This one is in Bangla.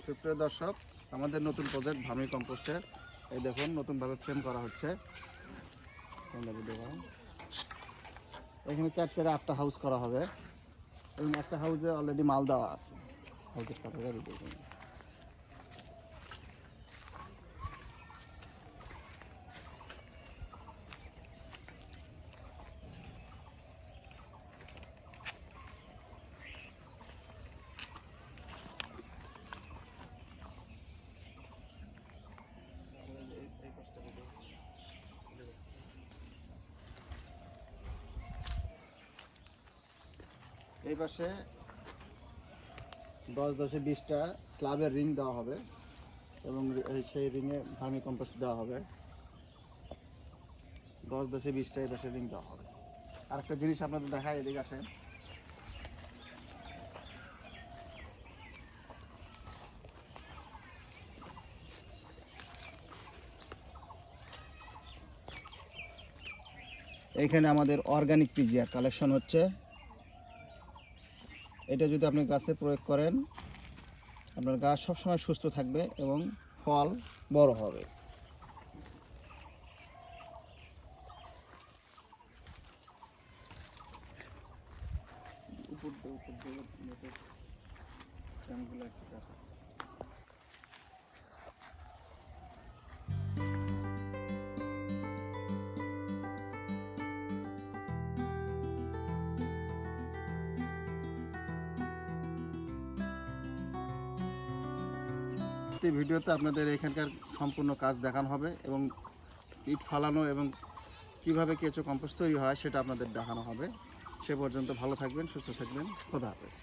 সুপ্রিয় দর্শক, আমাদের নতুন প্রজেক্ট ভার্মি কম্পোস্টের এই দেখুন নতুনভাবে ফ্রেম করা হচ্ছে। এখানে 4-8টা হাউস করা হবে এবং একটা হাউসে অলরেডি মাল দেওয়া আছে। হাউসের কাছাকাছি দেখুন। এই পাশে 10-20টা স্ল্যাবের রিং দেওয়া হবে এবং সেই রিংয়ে ভার্মি কম্পোস্ট দেওয়া হবে। 10-20টা এই পাশে রিং দেওয়া হবে। আরেকটা জিনিস আপনাদের দেখায়, এদিকে আসেন। এইখানে আমাদের অর্গানিক পিজিআর কালেকশন হচ্ছে। এটা যদি আপনি গাছে প্রয়োগ করেন, আপনার গাছ সবসময় সুস্থ থাকবে এবং ফল বড় হবে। এই ভিডিওতে আপনাদের এখানকার সম্পূর্ণ কাজ দেখানো হবে এবং ইট ফালানো এবং কিভাবে কেঁচো কম্পোস্ট তৈরি হয় সেটা আপনাদের দেখানো হবে। সে পর্যন্ত ভালো থাকবেন, সুস্থ থাকবেন। খোদা হাফেজ।